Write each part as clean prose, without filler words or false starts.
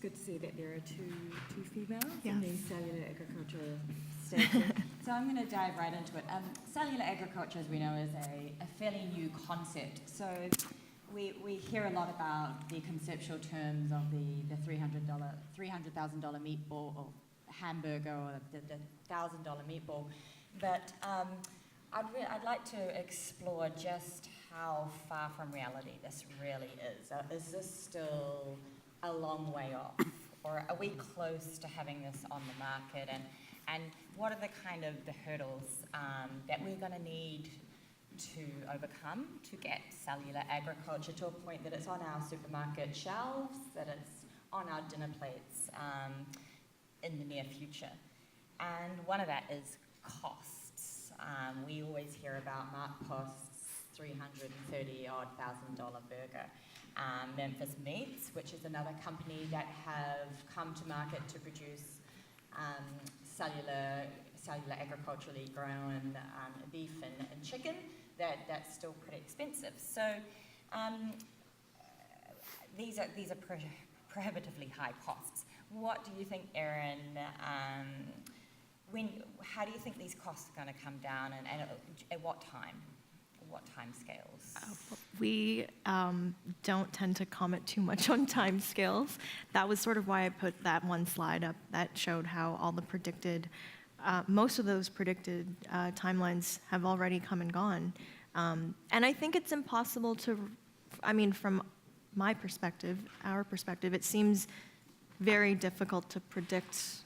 good to see that there are two females Yes. in the cellular agriculture station. So I'm going to dive right into it. Cellular agriculture, as we know, is a fairly new concept. So we hear a lot about the conceptual terms of the $300,000 meatball or hamburger or the $1,000 meatball, but I'd like to explore just how far from reality this really is. Is this still a long way off, or are we close to having this on the market? And what are the kind of the hurdles that we're going to need to overcome to get cellular agriculture to a point that it's on our supermarket shelves, that it's on our dinner plates in the near future? And one of that is costs. We always hear about Mark Post's $330,000 burger. Memphis Meats, which is another company that have come to market to produce cellular agriculturally grown beef and chicken, that's still pretty expensive. So these are prohibitively high costs. What do you think, Erin? How do you think these costs are going to come down, and at what time? What time scales? We don't tend to comment too much on time scales. That was sort of why I put that one slide up that showed how all the predicted, most of those predicted timelines have already come and gone. And I think it's impossible to, from my perspective, our perspective, it seems very difficult to predict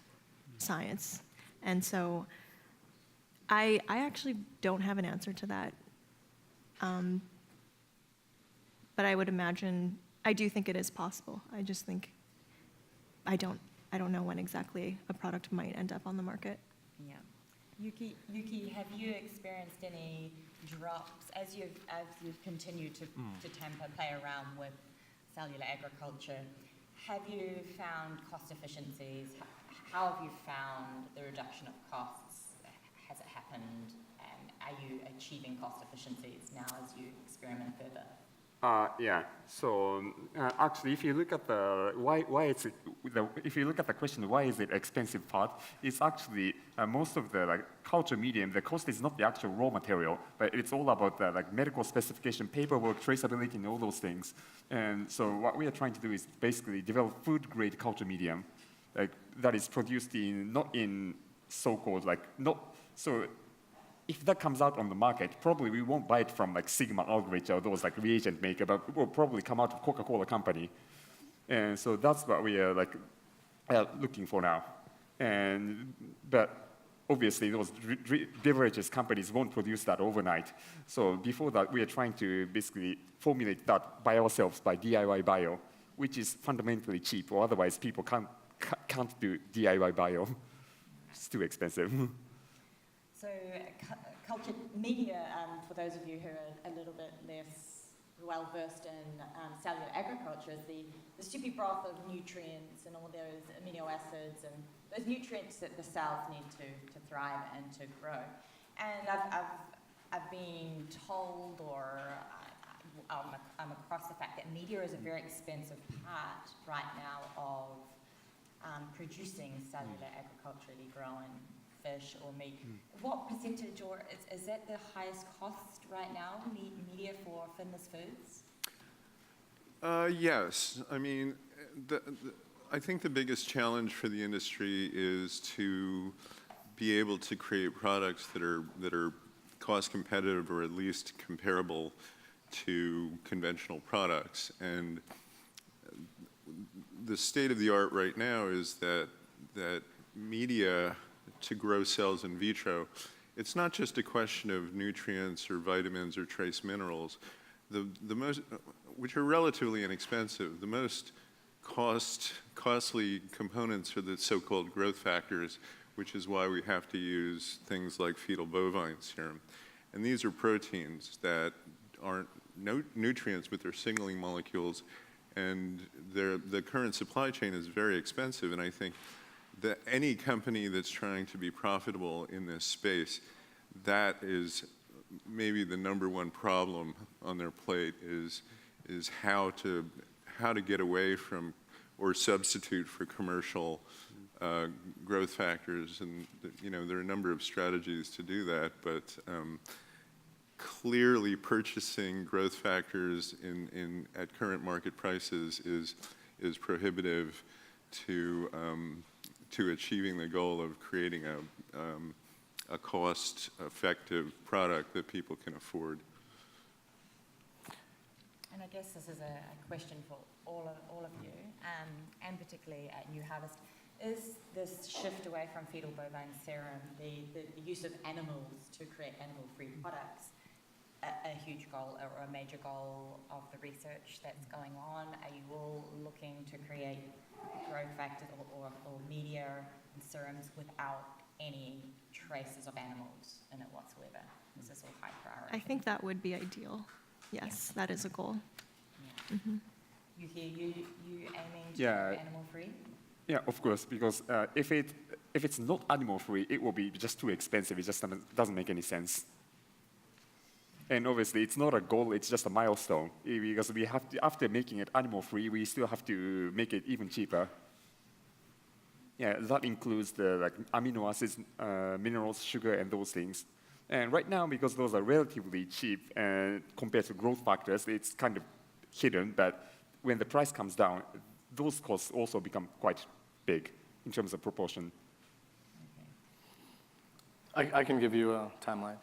science. And so I actually don't have an answer to that. But I would imagine, I do think it is possible. I just think, I don't know when exactly a product might end up on the market. Yeah. Yuki, have you experienced any drops as you've continued to play around with cellular agriculture? Have you found cost efficiencies? How have you found the reduction of costs? Has it happened? And are you achieving cost efficiencies now as you experiment further? Yeah. So actually, if you look at the if you look at the question, why is it expensive part? It's actually most of the culture medium. The cost is not the actual raw material, but it's all about the medical specification, paperwork, traceability, and all those things. And so what we are trying to do is basically develop food-grade culture medium, that is produced not in so-called so. If that comes out on the market, probably we won't buy it from Sigma Aldrich or those reagent maker, but it will probably come out of Coca-Cola company. And so that's what we are looking for now. But obviously those beverages companies won't produce that overnight. So before that, we are trying to basically formulate that by ourselves, by DIY bio, which is fundamentally cheap, or otherwise people can't do DIY bio. It's too expensive. So culture media, for those of you who are a little bit less well-versed in cellular agriculture, is the soupy broth of nutrients and all those amino acids and those nutrients that the cells need to thrive and to grow. And I've been told, or I'm across the fact that media is a very expensive part right now of producing cellular agriculturally grown fish or meat. What percentage, or is that the highest cost right now, media for Finless Foods? Yes. I think the biggest challenge for the industry is to be able to create products that are cost competitive, or at least comparable to conventional products. And the state of the art right now is that media to grow cells in vitro, it's not just a question of nutrients or vitamins or trace minerals, which are relatively inexpensive. The most costly components are the so-called growth factors, which is why we have to use things like fetal bovine serum. And these are proteins that aren't nutrients, but they're signaling molecules, and the current supply chain is very expensive. And I think that any company that's trying to be profitable in this space, that is maybe the #1 problem on their plate, is how to get away from or substitute for commercial growth factors. And there are a number of strategies to do that, but clearly purchasing growth factors at current market prices is prohibitive to achieving the goal of creating a cost-effective product that people can afford. And I guess this is a question for all of you, and particularly at New Harvest. Is this shift away from fetal bovine serum, the use of animals to create animal-free products, a huge goal or a major goal of the research that's going on? Are you all looking to create growth factors or media and serums without any traces of animals in it whatsoever? Is this all high priority? I think that would be ideal. Yes, that is a goal. Yeah. You hear you aiming to Yeah. go animal-free? Yeah, of course, because if it's not animal-free, it will be just too expensive. It just doesn't make any sense. And obviously, it's not a goal, it's just a milestone. Because we have to, after making it animal-free, we still have to make it even cheaper. Yeah, that includes the amino acids, minerals, sugar, and those things. And right now, because those are relatively cheap and compared to growth factors, it's kind of hidden, but when the price comes down, those costs also become quite big in terms of proportion. I can give you a timeline.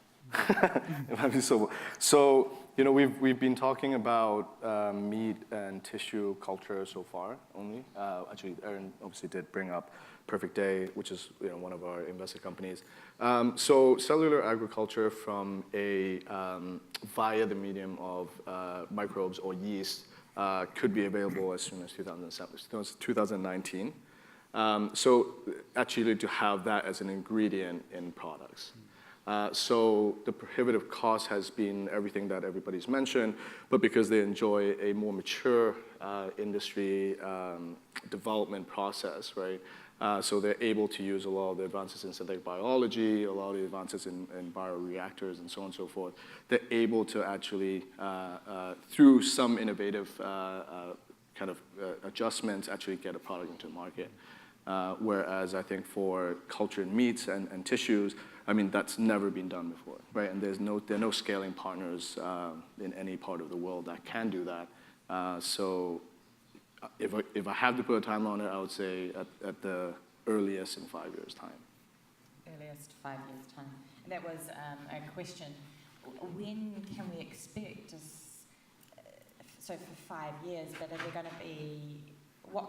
So we've been talking about meat and tissue culture so far only. Actually, Erin obviously did bring up Perfect Day, which is one of our invested companies. So cellular agriculture from via the medium of microbes or yeast could be available as soon as 2019. So actually to have that as an ingredient in products. So the prohibitive cost has been everything that everybody's mentioned, but because they enjoy a more mature industry development process, right? So they're able to use a lot of the advances in synthetic biology, a lot of the advances in bioreactors, and so on and so forth. They're able to actually, through some innovative kind of adjustments, actually get a product into the market. Whereas I think for cultured meats and tissues, I mean, that's never been done before, right? And there are no scaling partners in any part of the world that can do that. So if I have to put a timeline on it, I would say at the earliest in 5 years' time. Earliest 5 years' time. And that was a question. When can we expect so for 5 years, but are there going to be, what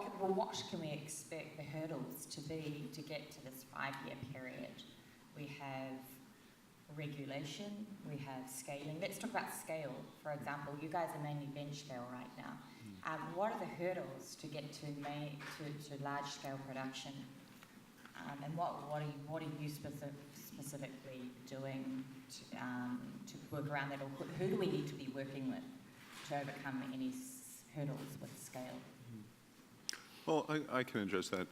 can we expect the hurdles to be to get to this 5-year period? We have regulation, we have scaling. Let's talk about scale, for example. You guys are mainly bench scale right now. What are the hurdles to get to large scale production? And what are you specifically doing to work around that? Or who do we need to be working with to overcome any hurdles with scale? Well, I can address that.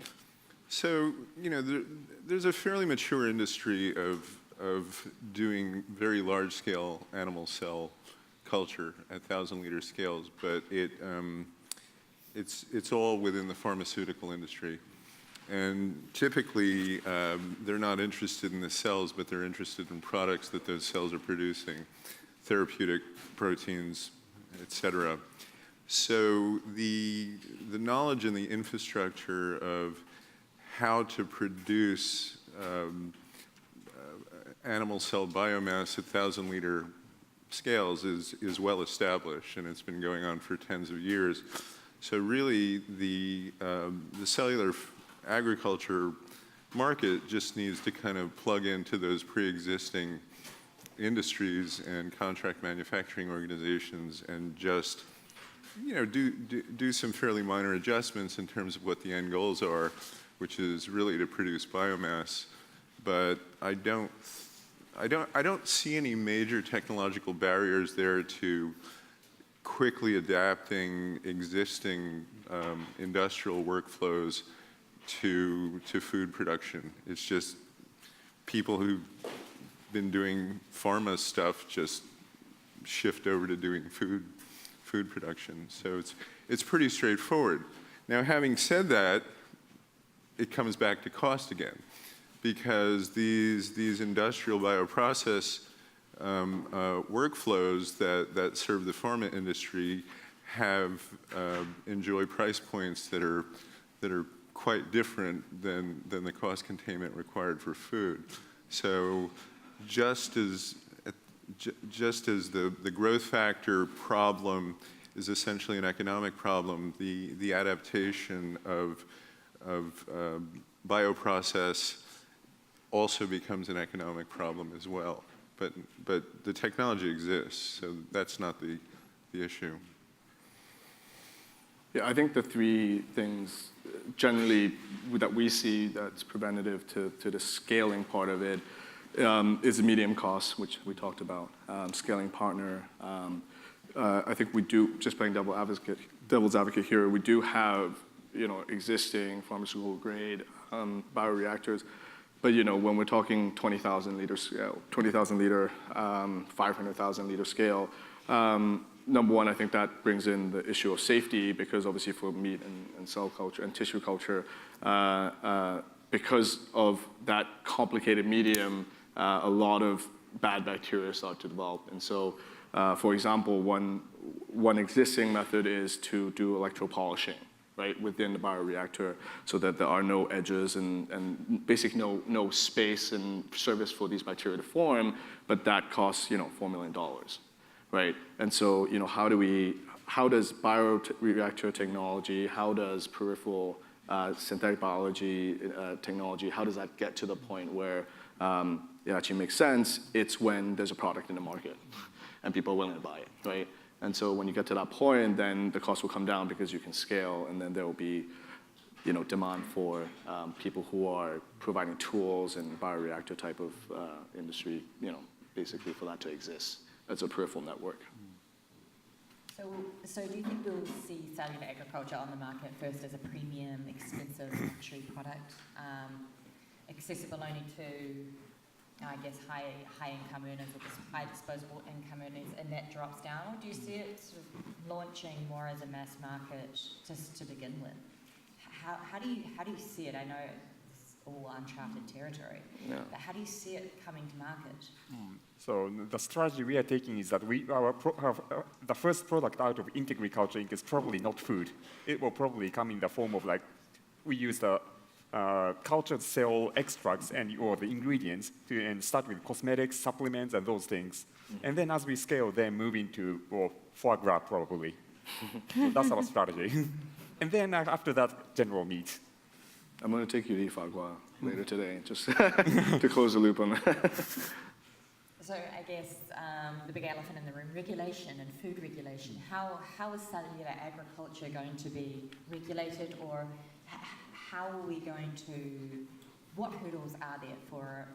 So, there's a fairly mature industry of doing very large-scale animal cell culture at 1,000-liter scales, but it's all within the pharmaceutical industry. And typically, they're not interested in the cells, but they're interested in products that those cells are producing, therapeutic proteins, et cetera. So the knowledge and the infrastructure of how to produce animal cell biomass at 1,000-liter scales is well established, and it's been going on for tens of years. So really, the cellular agriculture market just needs to kind of plug into those pre-existing industries and contract manufacturing organizations and just do some fairly minor adjustments in terms of what the end goals are, which is really to produce biomass. But I don't see any major technological barriers there to quickly adapting existing industrial workflows to food production. It's just people who've been doing pharma stuff just shift over to doing food production. So it's pretty straightforward. Now, having said that, it comes back to cost again, because these industrial bioprocess workflows that serve the pharma industry have enjoy price points that are quite different than the cost containment required for food. So just as the growth factor problem is essentially an economic problem, the adaptation of bioprocess also becomes an economic problem as well. But the technology exists, so that's not the issue. Yeah, I think the three things generally that we see that's preventative to the scaling part of it is the medium cost, which we talked about, scaling partner. I think we do, just playing devil's advocate here, we do have existing pharmaceutical grade bioreactors, but when we're talking 20,000 liter scale, 20,000 liter, 500,000 liter scale, number one, I think that brings in the issue of safety, because obviously for meat and cell culture and tissue culture, because of that complicated medium, a lot of bad bacteria start to develop. And so, for example, one existing method is to do electropolishing, right, within the bioreactor, so that there are no edges and basically no space and surface for these bacteria to form, but that costs $4 million. Right, and so how does bioreactor technology, how does peripheral synthetic biology technology, how does that get to the point where it actually makes sense? It's when there's a product in the market and people are willing to buy it, right? And so when you get to that point, then the cost will come down because you can scale, and then there will be demand for people who are providing tools and bioreactor type of industry, basically for that to exist as a peripheral network. So do you think we'll see cellular agriculture on the market first as a premium, expensive luxury product, accessible only to, I guess, high income earners or just high disposable income earners, and that drops down? Or do you see it sort of launching more as a mass market just to begin with? How do you see it? I know it's all uncharted territory, but how do you see it coming to market? So the strategy we are taking is that the first product out of Integriculture Inc. is probably not food. It will probably come in the form of we use the cultured cell extracts or the ingredients and start with cosmetics, supplements, and those things. And then as we scale, then move into foie gras probably. So that's our strategy. And then after that, general meat. I'm going to take you to eat foie gras later today, just to close the loop on that. So I guess the big elephant in the room, regulation and food regulation. How is cellular agriculture going to be regulated, or how are we going to, what hurdles are there for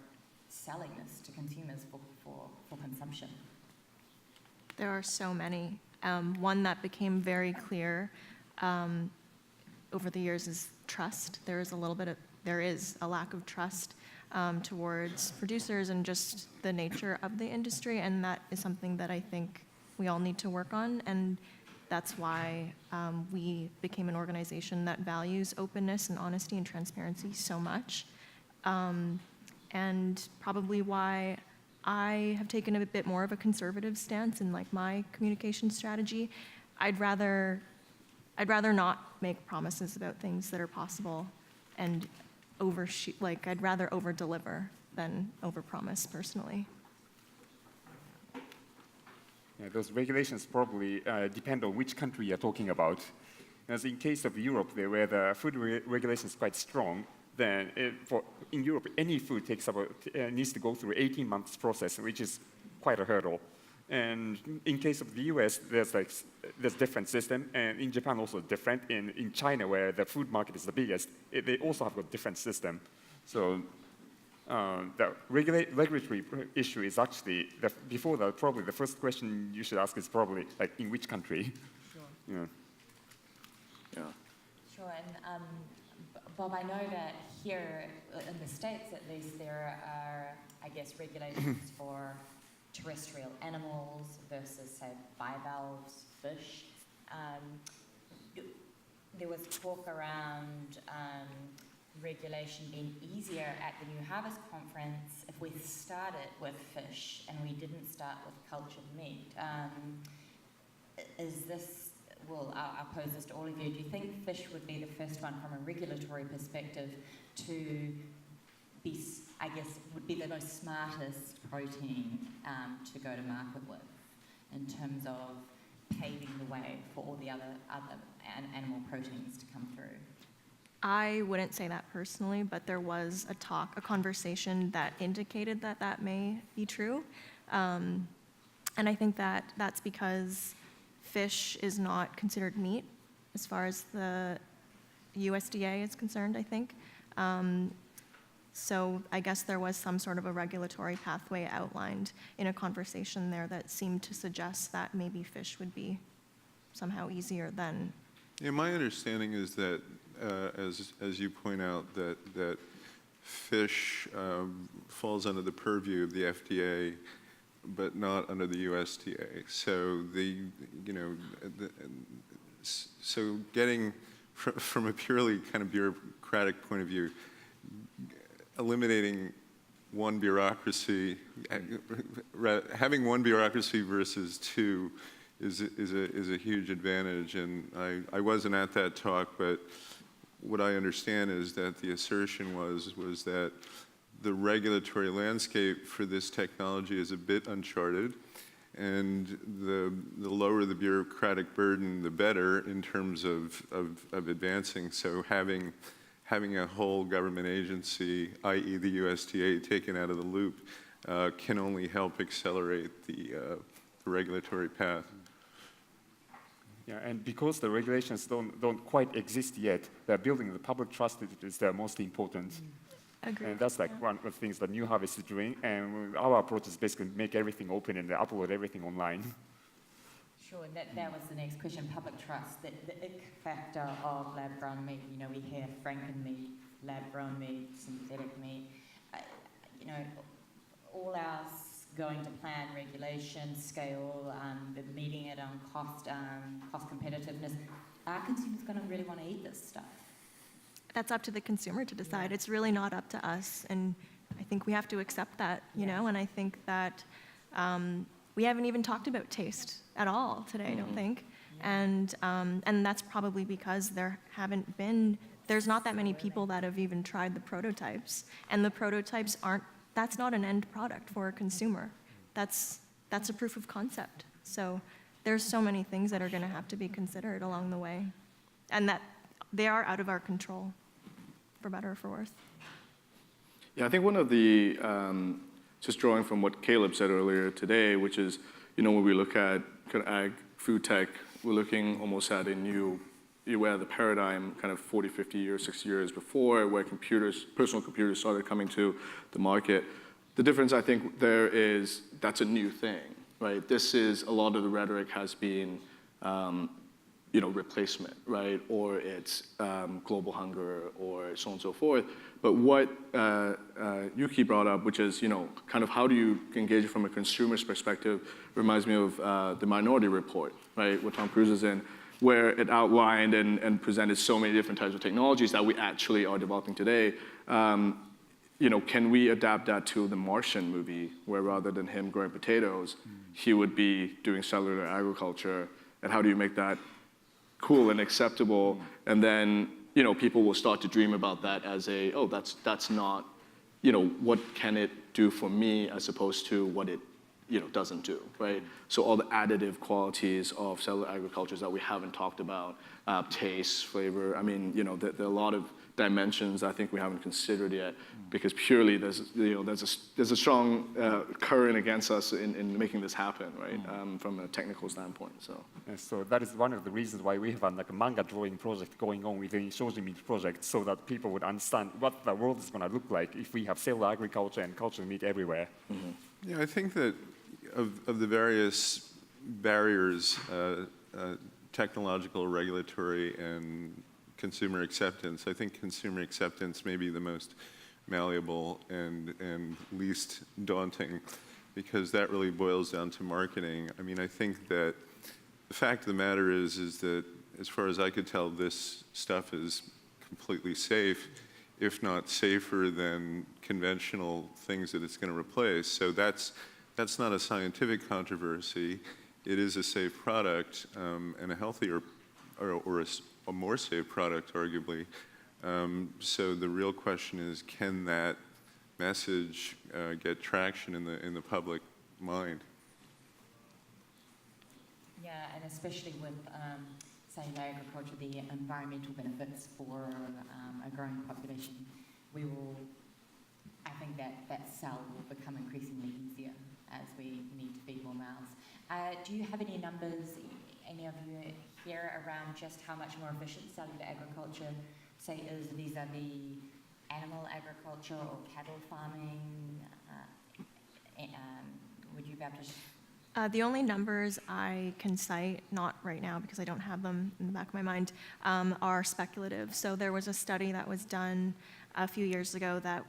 selling this to consumers for consumption? There are so many. One that became very clear over the years is trust. There is a lack of trust towards producers and just the nature of the industry, and that is something that I think we all need to work on, and that's why we became an organization that values openness and honesty and transparency so much, and probably why I have taken a bit more of a conservative stance in my communication strategy. I'd rather not make promises about things that are possible and overshoot. I'd rather over-deliver than over-promise personally. Yeah, those regulations probably depend on which country you're talking about. As in case of Europe, where the food regulation is quite strong, then in Europe, any food needs to go through 18 months process, which is quite a hurdle. And in case of the US, there's different system, and in Japan also different. In China, where the food market is the biggest, they also have a different system. So the regulatory issue is actually, probably the first question you should ask is probably in which country? Sure. Yeah. Sure, and Bob, I know that here in the States at least, there are, I guess, regulations for terrestrial animals versus, say, bivalves, fish. There there was talk around regulation being easier at the New Harvest Conference if we started with fish and we didn't start with cultured meat. Is this, well, I'll pose this to all of you. Do you think fish would be the first one from a regulatory perspective to be, I guess, would be the most smartest protein to go to market with in terms of paving the way for all the other animal proteins to come through? I wouldn't say that personally, but there was a conversation that indicated that that may be true. And I think that that's because fish is not considered meat as far as the USDA is concerned, I think. So I guess there was some sort of a regulatory pathway outlined in a conversation there that seemed to suggest that maybe fish would be somehow easier than. Yeah, my understanding is that, as you point out, that fish falls under the purview of the FDA, but not under the USDA. So so getting from a purely kind of bureaucratic point of view, eliminating one bureaucracy, having one bureaucracy versus two is a huge advantage. And I wasn't at that talk, but what I understand is that the assertion was that the regulatory landscape for this technology is a bit uncharted, and the lower the bureaucratic burden, the better in terms of advancing. So having a whole government agency, i.e. the USDA, taken out of the loop can only help accelerate the regulatory path. Yeah, and because the regulations don't quite exist yet, they're building the public trust is the most important. Agreed. And that's like one of the things that New Harvest is doing. And our approach is basically make everything open and upload everything online. Sure, that was the next question, public trust, the ick factor of lab-grown meat. You know, we hear Franken meat, lab-grown meat, synthetic meat. All ours going to plan, regulation, scale, meeting it on cost competitiveness. Are consumers going to really want to eat this stuff? That's up to the consumer to decide. It's really not up to us, and I think we have to accept that, you know, and I think that we haven't even talked about taste at all today, I don't think, and that's probably because there's not that many people that have even tried the prototypes, and the prototypes that's not an end product for a consumer. That's a proof of concept. So there's so many things that are going to have to be considered along the way, and that they are out of our control, for better or for worse. Yeah, I think one of the, just drawing from what Caleb said earlier today, which is, when we look at kind of ag, food tech, we're looking almost at where the paradigm kind of 40, 50 years, 60 years before, where personal computers started coming to the market. The difference, I think, there is that's a new thing, right? This is, a lot of the rhetoric has been, replacement, right? Or it's global hunger, or so on and so forth. But what Yuki brought up, which is, kind of how do you engage it from a consumer's perspective, reminds me of the Minority Report, right? What Tom Cruise is in, where it outlined and presented so many different types of technologies that we actually are developing today. Can we adapt that to the Martian movie, where rather than him growing potatoes, he would be doing cellular agriculture, and how do you make that cool and acceptable? And then, people will start to dream about that as that's not, what can it do for me as opposed to what it, doesn't do, right? So all the additive qualities of cellular agriculture that we haven't talked about, taste, flavor, there are a lot of dimensions I think we haven't considered yet, because purely there's a strong current against us in making this happen, right? From a technical standpoint. So. And so that is one of the reasons why we have a manga drawing project going on within Shoji Meat project, so that people would understand what the world is going to look like if we have cellular agriculture and cultured meat everywhere. Mm-hmm. Yeah, I think that of the various barriers, technological, regulatory, and consumer acceptance, I think consumer acceptance may be the most malleable and least daunting, because that really boils down to marketing. I think that the fact of the matter is that as far as I could tell, this stuff is completely safe, if not safer than conventional things that it's going to replace. So that's not a scientific controversy. It is a safe product and a healthier or a more safe product, arguably. So the real question is, can that message get traction in the public mind? Yeah, and especially with cellular agriculture, the environmental benefits for a growing population, I think that sell will become increasingly easier as we need to feed more mouths. Do you have any numbers, any of you here, around just how much more efficient cellular agriculture, say, is vis-a-vis animal agriculture or cattle farming? Would you be able to The only numbers I can cite, not right now because I don't have them in the back of my mind, are speculative. So there was a study that was done a few years ago that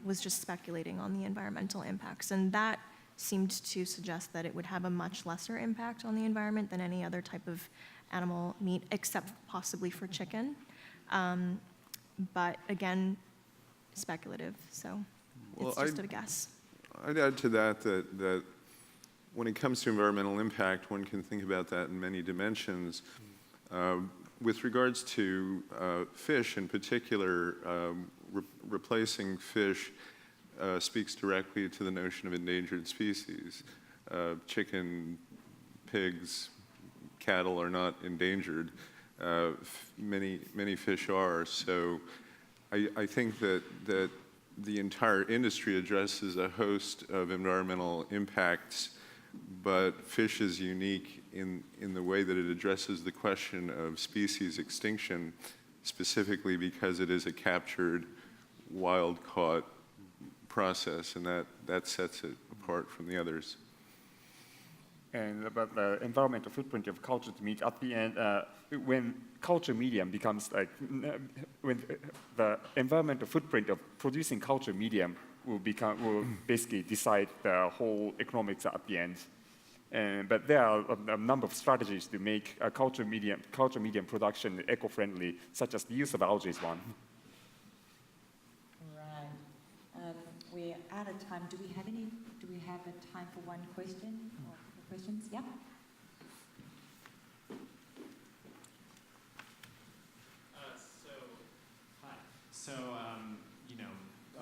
was just speculating on the environmental impacts, and that seemed to suggest that it would have a much lesser impact on the environment than any other type of animal meat, except possibly for chicken. But again, speculative, so it's just a guess. I'd add to that when it comes to environmental impact, one can think about that in many dimensions. With regards to fish in particular, replacing fish speaks directly to the notion of endangered species. Chicken, pigs, cattle are not endangered. Many fish are. So I think that the entire industry addresses a host of environmental impacts, but fish is unique in the way that it addresses the question of species extinction, specifically because it is a captured, wild-caught process, and that sets it apart from the others. And about the environmental footprint of cultured meat, at the end, when culture medium becomes like, when the environmental footprint of producing culture medium will basically decide the whole economics at the end. But there are a number of strategies to make culture medium production eco-friendly, such as the use of algae is one. Right. We're out of time. Do we have a time for one question or questions? Yeah. So,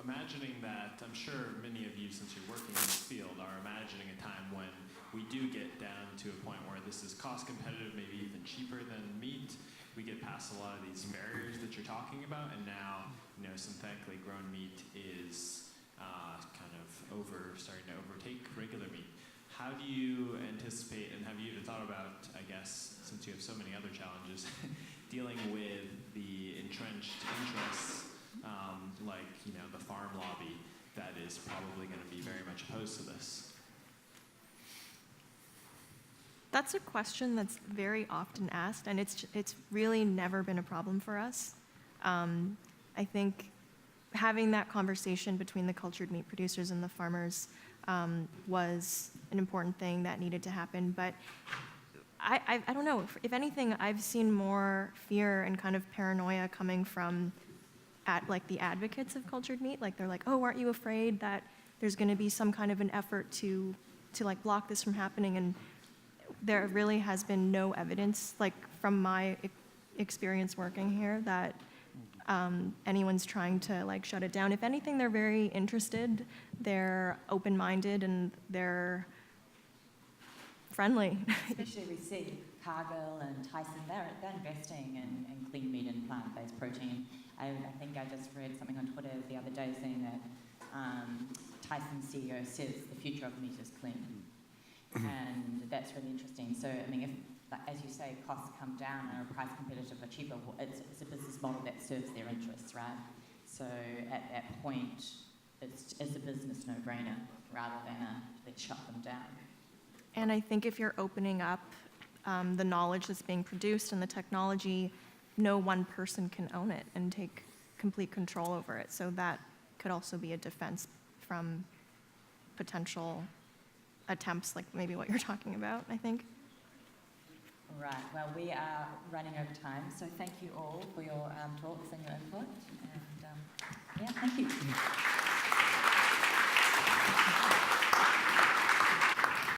imagining that, I'm sure many of you, since you're working in this field, are imagining a time when we do get down to a point where this is cost competitive, maybe even cheaper than meat. We get past a lot of these barriers that you're talking about, and now, synthetically grown meat is kind of starting to overtake regular meat. How do you anticipate, and have you even thought about, I guess, since you have so many other challenges, dealing with the entrenched interests, like the farm lobby, that is probably going to be very much opposed to this? That's a question that's very often asked, and it's really never been a problem for us. I think having that conversation between the cultured meat producers and the farmers was an important thing that needed to happen. But I don't know. If anything, I've seen more fear and kind of paranoia coming from the advocates of cultured meat. Like, they're like, oh, aren't you afraid that there's going to be some kind of an effort to block this from happening? And there really has been no evidence, from my experience working here, that anyone's trying to shut it down. If anything, they're very interested, they're open-minded, and they're friendly. Especially we see Cargill and Tyson, they're investing in clean meat and plant-based protein. I think I just read something on Twitter the other day saying that Tyson's CEO says the future of meat is clean. And that's really interesting. So, I mean, if, as you say, costs come down and are price competitive or cheaper, it's a business model that serves their interests, right? So at that point, it's a business no-brainer rather than let's shut them down. And I think if you're opening up the knowledge that's being produced and the technology, no one person can own it and take complete control over it. So that could also be a defense from potential attempts like maybe what you're talking about, I think. All right, well, we are running over time, so thank you all for your talks and your input. And yeah, thank you.